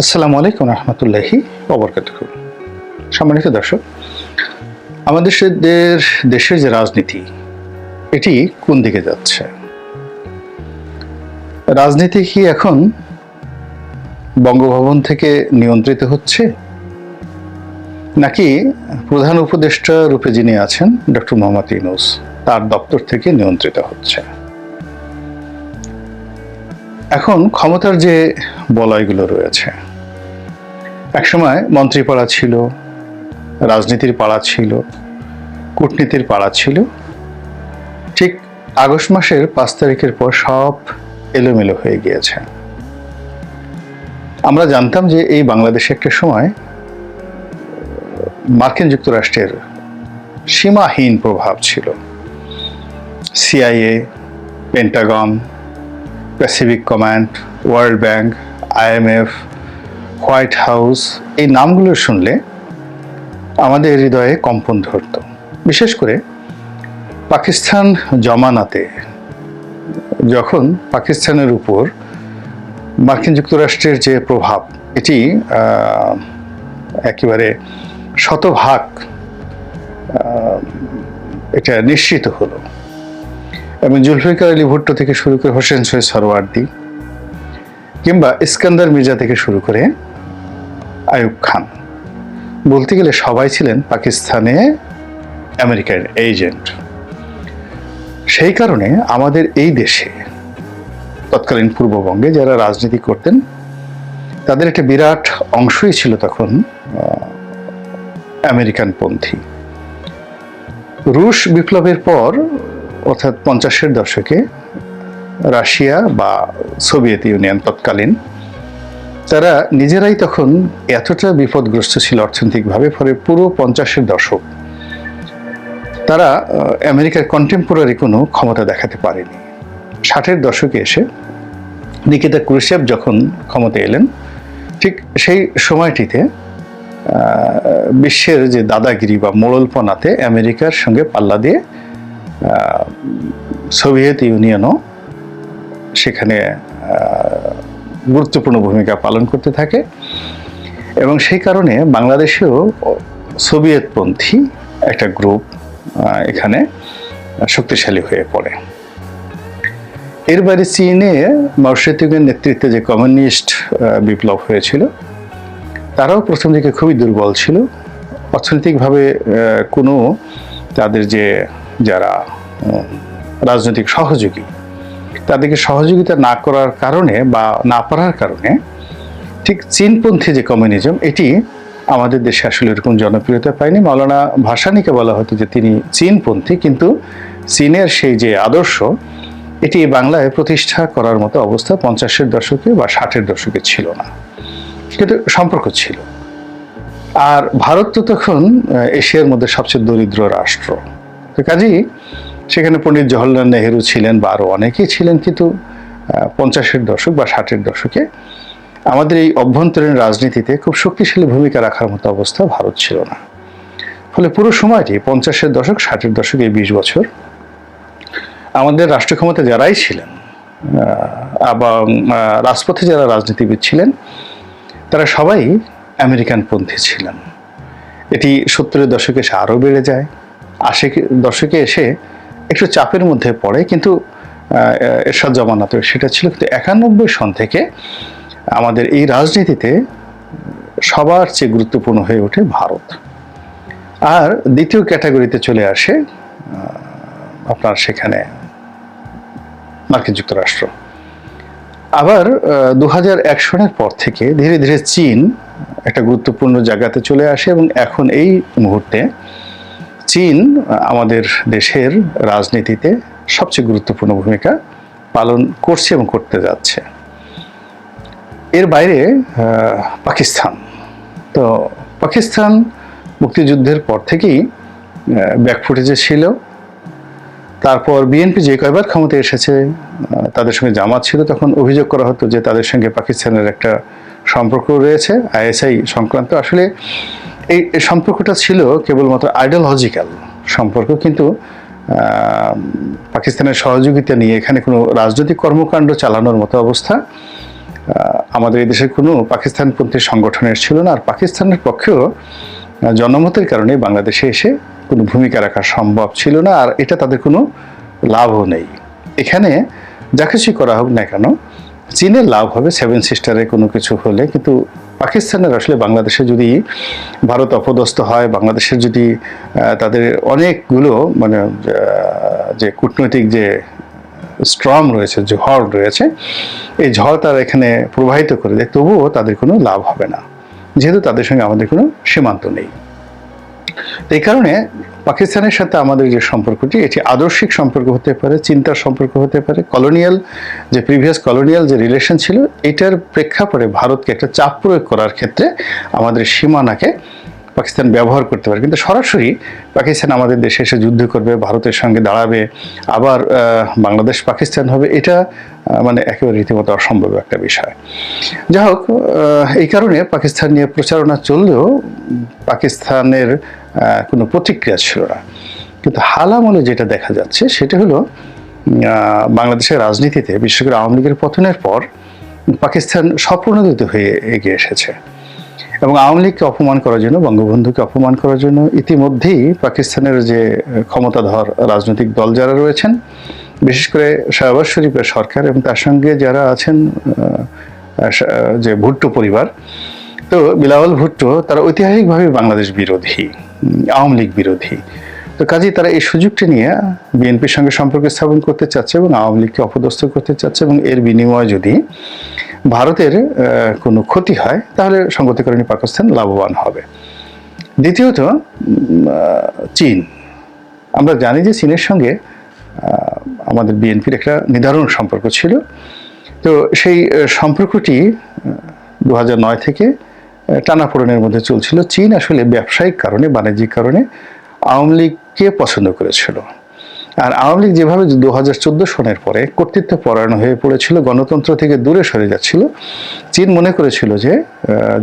আসসালামু আলাইকুম রহমতুল্লাহি ওবরকাতুহু। সম্মানিত দর্শক, আমাদের দেশের যে রাজনীতি এটি কোন দিকে যাচ্ছে? রাজনীতি কি এখন বঙ্গভবন থেকে নিয়ন্ত্রিত হচ্ছে, নাকি প্রধান উপদেষ্টা রূপে যিনি আছেন ডক্টর মোহাম্মদ ইউনূস তার দপ্তর থেকে নিয়ন্ত্রিত হচ্ছে? এখন ক্ষমতার যে বলয়গুলো রয়েছে, একসময় মন্ত্রীপাড়া ছিল, রাজনীতির পাড়া ছিল, কূটনীতির পাড়া ছিল। ঠিক আগস্ট মাসের 5 তারিখের পর সব এলোমেলো হয়ে গিয়েছে। আমরা জানতাম যে এই বাংলাদেশে একটা সময় মার্কিন যুক্তরাষ্ট্রের সীমাহীন প্রভাব ছিল। CIA, Pentagon, Pacific command, world bank, IMF, white house, এই নামগুলো শুনলে আমাদের হৃদয়ে কম্পন ধরত। বিশেষ করে পাকিস্তান জমানাতে, যখন পাকিস্তানের উপর মার্কিন যুক্তরাষ্ট্রের যে প্রভাব এটি একেবারে শতভাগ এটা নিশ্চিত হলো, এবং জুলফিকার আলী ভুট্টো থেকে শুরু করে হোসেন শহীদ সরওয়ার্দী কিংবা ইস্কান্দার মির্জা থেকে শুরু করে আইয়ুব খান, বলতে গেলে সবাই ছিলেন পাকিস্তানে আমেরিকার এজেন্ট। সেই কারণে আমাদের এই দেশে তৎকালীন পূর্ববঙ্গে যারা রাজনীতি করতেন তাদের একটা বিরাট অংশই ছিল তখন আমেরিকানপন্থী। রুশ বিপ্লবের পর অর্থাৎ 50-এর দশকে রাশিয়া বা সোভিয়েত ইউনিয়ন তৎকালীন, তারা নিজেরাই তখন এতটা বিপদগ্রস্ত ছিল অর্থনৈতিকভাবে, ফলে পুরো 50-এর দশক তারা আমেরিকার কন্টেম্পোরারি কোনো ক্ষমতা দেখাতে পারেনি। 60-এর দশকে এসে নিকিতা ক্রুশেভ যখন ক্ষমতা এলেন, ঠিক সেই সময়টিতে বিশ্বের যে দাদাগিরি বা মোড়লপনাতে আমেরিকার সঙ্গে পাল্লা দিয়ে সোভিয়েত ইউনিয়নও সেখানে গুরুত্বপূর্ণ ভূমিকা পালন করতে থাকে, এবং সেই কারণে বাংলাদেশেও সোভিয়েতপন্থী একটা গ্রুপ এখানে শক্তিশালী হয়ে পড়ে। এর বাইরে চীনে মাও সেতুংয়ের নেতৃত্বে যে কমিউনিস্ট বিপ্লব হয়েছিল, তারাও প্রথম দিকে খুবই দুর্বল ছিল অর্থনৈতিকভাবে। কোনো তাদের যে যারা রাজনৈতিক সহযোগী, তাদেরকে সহযোগিতা না করার কারণে বা না পারার কারণে ঠিক চীনপন্থী যে কমিউনিজম, এটি আমাদের দেশে আসলে এরকম জনপ্রিয়তা পায়নি। মাওলানা ভাসানীকে বলা হতো যে তিনি চীনপন্থী, কিন্তু চীনের সেই যে আদর্শ এটি বাংলায় প্রতিষ্ঠা করার মতো অবস্থা 50-এর দশকে বা 60-এর দশকে ছিল না, কিন্তু সম্পর্ক ছিল। আর ভারত তো তখন এশিয়ার মধ্যে সবচেয়ে দরিদ্র রাষ্ট্র, তো কাজেই সেখানে পণ্ডিত জওহরলাল নেহেরু ছিলেন বা আরও অনেকেই ছিলেন, কিন্তু 50-এর দশক বা 60-এর দশকে আমাদের এই অভ্যন্তরীণ রাজনীতিতে খুব শক্তিশালী ভূমিকা রাখার মতো অবস্থা ভারত ছিল না। ফলে পুরো সময়টি 50-এর দশক 60-এর দশক, এই 20 বছর আমাদের রাষ্ট্র ক্ষমতা যারাই ছিলেন এবং রাজপথে যারা রাজনীতিবিদ ছিলেন, তারা সবাই আমেরিকানপন্থী ছিলেন। এটি 70-এর দশকে এসে আরও বেড়ে যায়, 80-এর দশকে এসে একটু চাপের মধ্যে পড়ে, কিন্তু এরশাদ জমানাতে সেটা ছিল। কিন্তু 91 সন থেকে আমাদের এই রাজনীতিতে সবার চেয়ে গুরুত্বপূর্ণ হয়ে ওঠে ভারত। আর দ্বিতীয় ক্যাটাগরিতে চলে আসে আপনার সেখানে মার্কিন যুক্তরাষ্ট্র। আবার 2001 সনের পর থেকে ধীরে ধীরে চীন একটা গুরুত্বপূর্ণ জায়গাতে চলে আসে, এবং এখন এই মুহূর্তে চীন আমাদের দেশের রাজনীতিতে সবচেয়ে গুরুত্বপূর্ণ ভূমিকা পালন করছে এবং করতে যাচ্ছে। এর বাইরে পাকিস্তান, তো পাকিস্তান মুক্তিযুদ্ধের পর থেকেই ব্যাকফুটেজে ছিল। তারপর বিএনপি যে কয়বার ক্ষমতায় এসেছে, তাদের সঙ্গে জামাত ছিল, তখন অভিযোগ করা হতো যে তাদের সঙ্গে পাকিস্তানের একটা সম্পর্ক রয়েছে ISI সংক্রান্ত। আসলে এই সম্পর্কটা ছিল কেবলমাত্র আইডিওলজিক্যাল সম্পর্ক, কিন্তু পাকিস্তানের সহযোগিতা নিয়ে এখানে কোনো রাজনৈতিক কর্মকাণ্ড চালানোর মতো অবস্থা আমাদের এই দেশের কোনো পাকিস্তানপন্থী সংগঠনের ছিল না, আর পাকিস্তানের পক্ষেও জনমতের কারণে বাংলাদেশে এসে কোনো ভূমিকা রাখা সম্ভব ছিল না, আর এটা তাদের কোনো লাভও নেই। এখানে যা কিছুই করা হোক না কেন, চীনের লাভ হবে সেভেন সিস্টারে কোনো কিছু হলে, কিন্তু পাকিস্তানের আসলে বাংলাদেশে যদি ভারত অপদস্থ হয়, বাংলাদেশের যদি তাদের অনেকগুলো মানে যে কূটনৈতিক যে স্ট্রং রয়েছে, যে ঝড় রয়েছে, এই ঝড় তারা এখানে প্রবাহিত করে দেয়, তবুও তাদের কোনো লাভ হবে না, যেহেতু তাদের সঙ্গে আমাদের কোনো সীমান্ত নেই। এই কারণে পাকিস্তানের সাথে আমাদের যে সম্পর্কটি, এটি আদর্শিক সম্পর্ক হতে পারে, চিন্তার সম্পর্ক হতে পারে, কলোনিয়াল যে প্রিভিয়াস কলোনিয়াল যে রিলেশন ছিল, এটার প্রেক্ষাপটে ভারতকে একটা চাপ প্রয়োগ করার ক্ষেত্রে আমাদের সীমানাকে পাকিস্তান ব্যবহার করতে পারে, কিন্তু সরাসরি পাকিস্তান আমাদের দেশে এসে যুদ্ধ করবে, ভারতের সঙ্গে দাঁড়াবে, আবার বাংলাদেশ পাকিস্তান হবে, এটা মানে একেবারে রীতিমতো অসম্ভব একটা বিষয়। যাই হোক, এই কারণে পাকিস্তান নিয়ে প্রচারণা চললেও পাকিস্তানের কোনো প্রতিক্রিয়া ছিল না। কিন্তু হাল আমলে যেটা দেখা যাচ্ছে সেটা হলো বাংলাদেশের রাজনীতিতে, বিশেষ করে আওয়ামী লীগের পতনের পর পাকিস্তান স্বপ্রণোদিত হয়ে এগিয়ে এসেছে, এবং আওয়ামী লীগকে অপমান করার জন্য, বঙ্গবন্ধুকে অপমান করার জন্য ইতিমধ্যেই পাকিস্তানের যে ক্ষমতাধর রাজনৈতিক দল যারা রয়েছেন, বিশেষ করে শাহবাজ শরীফের সরকার এবং তার সঙ্গে যারা আছেন যে ভুট্টো পরিবার, তো বিলাওয়াল ভুট্টো, তারা ঐতিহাসিকভাবে বাংলাদেশ বিরোধী, আওয়ামী লীগ বিরোধী। তো কাজেই তারা এই সুযোগটি নিয়ে বিএনপির সঙ্গে সম্পর্ক স্থাপন করতে চাচ্ছে এবং আওয়ামী লীগকে অপদস্থ করতে চাচ্ছে, এবং এর বিনিময়ে যদি ভারতের কোনো ক্ষতি হয় তাহলে সঙ্গতিকরণী পাকিস্তান লাভবান হবে। দ্বিতীয়ত, চীন, আমরা জানি যে চীনের সঙ্গে আমাদের বিএনপির একটা নিদারুণ সম্পর্ক ছিল। তো সেই সম্পর্কটি 2009 থেকে টানাপোড়েনের মধ্যে চলছিল। চীন আসলে ব্যবসায়িক কারণে, বাণিজ্যিক কারণে আওয়ামী লীগকে পছন্দ করেছিল, আর আওয়ামী লীগ যেভাবে 2014 সনের পরে কর্তৃত্ব পরায়ণ হয়ে পড়েছিল, গণতন্ত্র থেকে দূরে সরে যাচ্ছিল, চীন মনে করেছিল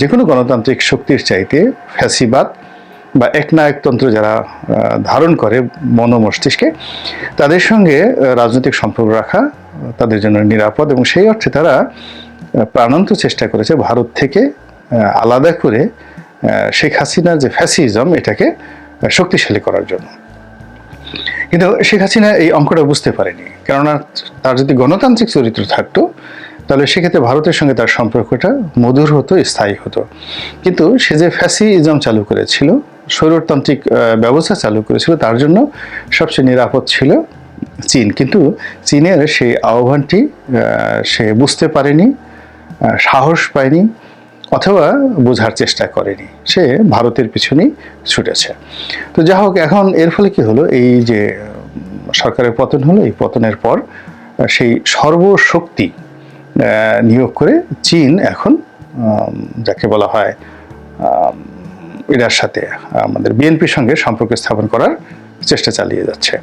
যে কোনো গণতান্ত্রিক শক্তির চাইতে ফ্যাসিবাদ বা একনায়কতন্ত্র যারা ধারণ করে মস্তিষ্কে, তাদের সঙ্গে রাজনৈতিক সম্পর্ক রাখা তাদের জন্য নিরাপদ, এবং সেই অর্থে তারা প্রাণান্ত চেষ্টা করেছে ভারত থেকে আলাদা করে শেখ হাসিনার যে ফ্যাসিজম, এটাকে শক্তিশালী করার জন্য। কিন্তু শেখ হাসিনা এই অঙ্কটা বুঝতে পারেনি, কেননা তার যদি গণতান্ত্রিক চরিত্র থাকতো তাহলে সেক্ষেত্রে ভারতের সঙ্গে তার সম্পর্কটা মধুর হতো, স্থায়ী হতো। কিন্তু সে যে ফ্যাসিজম চালু করেছিল, স্বৈরতান্ত্রিক ব্যবস্থা চালু করেছিল, তার জন্য সবচেয়ে নিরাপদ ছিল চীন। কিন্তু চীনের সেই আহ্বানটি সে বুঝতে পারেনি, সাহস পায়নি, অথবা বোঝার চেষ্টা করেনি, সে ভারতের পিছনেই ছুটেছে। তো যা হোক, এখন এর ফলে কি হলো, এই যে সরকারের পতন হলো, এই পতনের পর সেই সর্বশক্তি নিয়োগ করে চীন এখন যাকে বলা হয় এটার সাথে আমাদের বিএনপির সঙ্গে সম্পর্ক স্থাপন করার চেষ্টা চালিয়ে যাচ্ছে,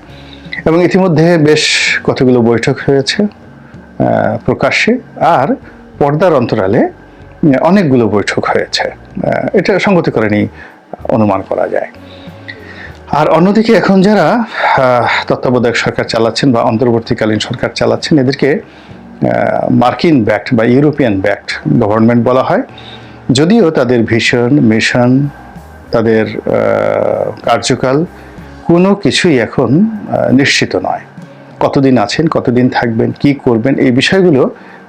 এবং ইতিমধ্যে বেশ কতগুলো বৈঠক হয়েছে প্রকাশ্যে, আর পর্দার অন্তরালে অনেকগুলো বৈঠক হয়েছে। এটা সঙ্গতিকরণী অনুমান করা যায়। আর অন্যদিকে এখন যারা তত্ত্বাবধায়ক সরকার চালাচ্ছেন বা অন্তর্বর্তীকালীন সরকার চালাচ্ছেন, এদেরকে মার্কিন ব্যাক্ট বা ইউরোপিয়ান ব্যাক্ট গভর্নমেন্ট বলা হয়, যদিও তাদের ভিশন, মিশন, তাদের কার্যকাল কোনো কিছুই এখন নিশ্চিত নয়। কতদিন আছেন, কতদিন থাকবেন, কি করবেন, এই বিষয়গুলো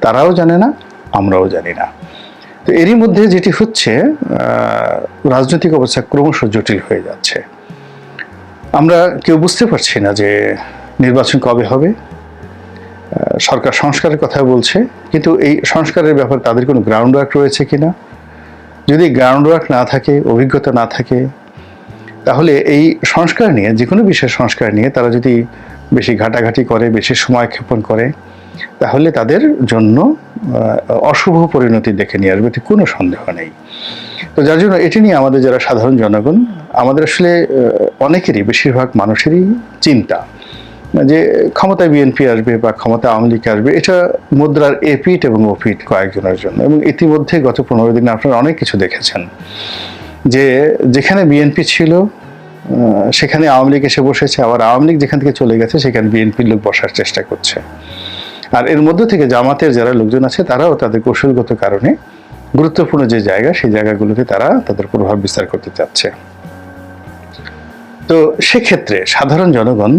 তারাও জানে না, আমরাও জানি না। তো এরই মধ্যে যেটি হচ্ছে, রাজনৈতিক অবস্থা ক্রমশ জটিল হয়ে যাচ্ছে। আমরা কেউ বুঝতে পারছি না যে নির্বাচন কবে হবে। সরকার সংস্কারের কথা বলছে, কিন্তু এই সংস্কারের ব্যাপারে তাদের কোনো গ্রাউন্ড ওয়ার্ক রয়েছে কিনা। যদি গ্রাউন্ড ওয়ার্ক না থাকে, অভিজ্ঞতা না থাকে, তাহলে এই সংস্কার নিয়ে, যে কোনো বিষয়ের সংস্কার নিয়ে তারা যদি বেশি ঘাটাঘাটি করে, বেশি সময় ক্ষেপণ করে, তাহলে তাদের জন্য অশুভ পরিণতি দেখে নিয়ে আসবে, কোনো সন্দেহ নেই। তো যার জন্য এটি নিয়ে আমাদের যারা সাধারণ জনগণ, আমাদের আসলে অনেকেরই, বেশিরভাগ মানুষেরই চিন্তা যে ক্ষমতায় বিএনপি আসবে বা ক্ষমতা আওয়ামী লীগ আসবে, এটা মুদ্রার এপিঠ এবং ওপিঠ কয়েকজনের জন্য। এবং ইতিমধ্যে গত 15 দিনে আপনারা অনেক কিছু দেখেছেন যে যেখানে বিএনপি ছিল সেখানে আওয়ামী লীগ এসে বসেছে, আবার আওয়ামী লীগ যেখান থেকে চলে গেছে সেখানে বিএনপির লোক বসার চেষ্টা করছে। আর এর মধ্য থেকে জামাতের যারা লোকজন আছে তারাও তাদের কৌশলগত কারণে গুরুত্বপূর্ণ যে জায়গা সেই জায়গাগুলোতে তারা তাদের প্রভাব বিস্তার করতে চাচ্ছে। তো সেক্ষেত্রে সাধারণ জনগণ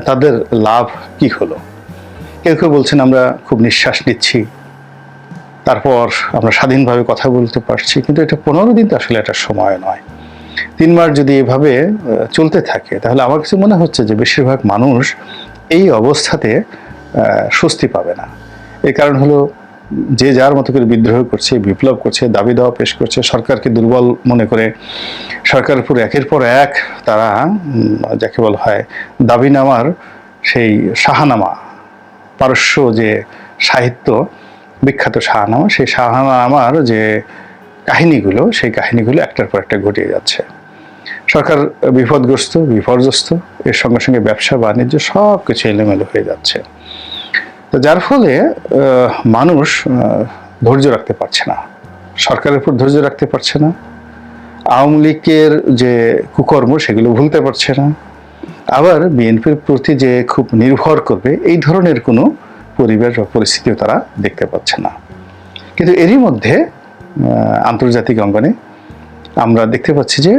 তাদের লাভ কি হলো? কেউ কেউ বলছেন আমরা খুব নিঃশ্বাস নিচ্ছি, তারপর আমরা স্বাধীনভাবে কথা বলতে পারছি, কিন্তু এটা 15 দিন তো আসলে একটা সময় নয়। 3 মাস যদি এভাবে চলতে থাকে তাহলে আমার কাছে মনে হচ্ছে যে বেশিরভাগ মানুষ এই অবস্থাতে স্বস্তি পাবে না। এর কারণ হলো যে যার মতো করে বিদ্রোহ করছে, বিপ্লব করছে, দাবি দাওয়া পেশ করছে, সরকারকে দুর্বল মনে করে সরকারের উপর একের পর এক তারা যাকে বলা হয় দাবিনামার সেই শাহনামা, পারস্য যে সাহিত্য বিখ্যাত শাহনামা, সেই শাহনামার যে কাহিনীগুলো সেই কাহিনীগুলো একটার পর একটা ঘটিয়ে যাচ্ছে। সরকার বিপদগ্রস্ত, বিপর্যস্ত, এর সঙ্গে সঙ্গে ব্যবসা বাণিজ্য সব কিছু এলোমেলো হয়ে যাচ্ছে। তো যার ফলে মানুষ ধৈর্য রাখতে পারছে না, সরকারের উপর ধৈর্য রাখতে পারছে না, আওয়ামী লীগের যে কুকর্ম সেগুলো ভুলতে পারছে না, আবার বিএনপির প্রতি যে খুব নির্ভর করবে এই ধরনের কোনো পরিবেশ বা পরিস্থিতিও তারা দেখতে পাচ্ছে না। কিন্তু এরই মধ্যে আন্তর্জাতিক অঙ্গনে আমরা দেখতে পাচ্ছি যে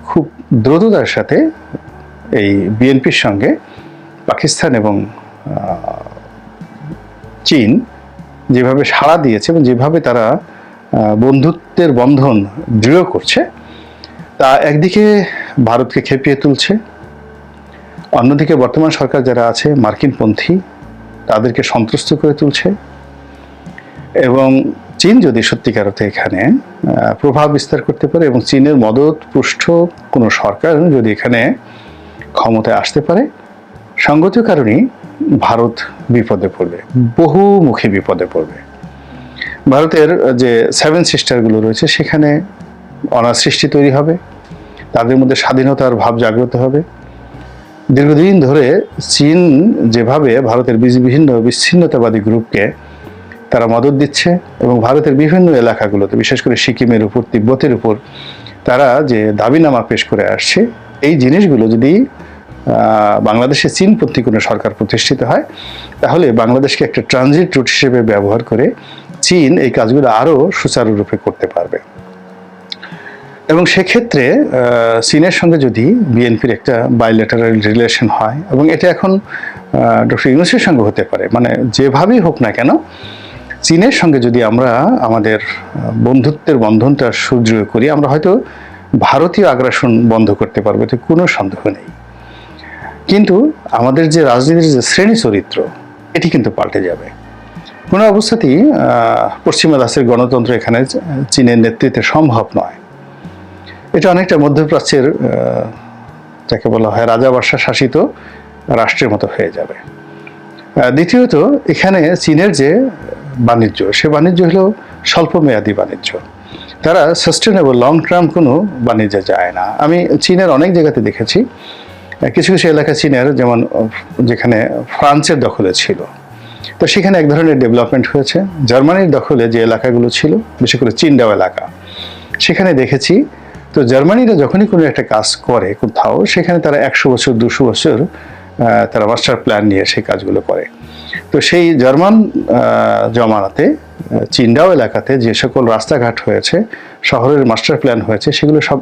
খুব দ্রুততার সাথে এই বিএনপির সঙ্গে পাকিস্তান এবং চীন যেভাবে সাড়া দিয়েছে এবং যেভাবে তারা বন্ধুত্বের বন্ধন দৃঢ় করছে, তা একদিকে ভারতকে খেপিয়ে তুলছে, অন্যদিকে বর্তমান সরকার যারা আছে মার্কিনপন্থী তাদেরকে সন্ত্রস্ত করে তুলছে। এবং চীন যদি সত্যিকার অর্থে এখানে প্রভাব বিস্তার করতে পারে এবং চীনের মদতপুষ্ট কোনো সরকার যদি এখানে ক্ষমতায় আসতে পারে, সঙ্গত কারণেই ভারত বিপদে পড়বে, বহুমুখী বিপদে পড়বে। ভারতের যে 7 সিস্টারগুলো রয়েছে সেখানে অনাসৃষ্টি তৈরি হবে, তাদের মধ্যে স্বাধীনতার ভাব জাগ্রত হবে। দীর্ঘদিন ধরে চীন যেভাবে ভারতের বিভিন্ন বিচ্ছিন্নতাবাদী গ্রুপকে তারা মদত দিচ্ছে এবং ভারতের বিভিন্ন এলাকাগুলোতে বিশেষ করে সিকিমের উপর, তিব্বতের উপর তারা যে দাবিনামা পেশ করে আসছে, এই জিনিসগুলো যদি বাংলাদেশে চীনপন্থী কোনো সরকার প্রতিষ্ঠিত হয় তাহলে বাংলাদেশকে একটা ট্রানজিট রুট হিসেবে ব্যবহার করে চীন এই কাজগুলো আরও সুচারুরূপে করতে পারবে। এবং সেক্ষেত্রে চীনের সঙ্গে যদি বিএনপির একটা বাইলেটারাল রিলেশন হয়, এবং এটা এখন ডক্টর ইউনূসের সঙ্গে হতে পারে, মানে যেভাবেই হোক না কেন চীনের সঙ্গে যদি আমরা আমাদের বন্ধুত্বের বন্ধনটা সুদৃঢ় করি, আমরা হয়তো ভারতীয় আগ্রাসন বন্ধ করতে পারবো, এতে কোনো সন্দেহ নেই। কিন্তু আমাদের যে রাজনীতির যে শ্রেণী চরিত্র এটি কিন্তু পাল্টে যাবে। কোনো অবস্থাতেই পশ্চিমা দাসের গণতন্ত্র এখানে চীনের নেতৃত্বে সম্ভব নয়। এটা অনেকটা মধ্যপ্রাচ্যের যাকে বলা হয় রাজাবাদশা শাসিত রাষ্ট্রের মতো হয়ে যাবে। দ্বিতীয়ত, এখানে চীনের যে বাণিজ্য, সে বাণিজ্য হলো স্বল্পমেয়াদী বাণিজ্য। তারা সাস্টেনেবল লং টার্ম কোনো বাণিজ্যে যায় না। আমি চীনের অনেক জায়গাতে দেখেছি, কিছু কিছু এলাকা চীনের, যেমন যেখানে ফ্রান্সের দখলে ছিল, তো সেখানে এক ধরনের ডেভেলপমেন্ট হয়েছে। জার্মানির দখলে যে এলাকাগুলো ছিল, বিশেষ করে চিনডাও এলাকা, সেখানে দেখেছি তো জার্মানিরা যখনই কোনো একটা কাজ করে কোথাও, সেখানে তারা 100 বছর 200 বছর তারা মাস্টার প্ল্যান নিয়ে সেই কাজগুলো করে। তো সেই জার্মান জমানাতে চিনডাও এলাকাতে যে সকল রাস্তাঘাট হয়েছে, শহরের মাস্টার প্ল্যান হয়েছে, সেগুলো সব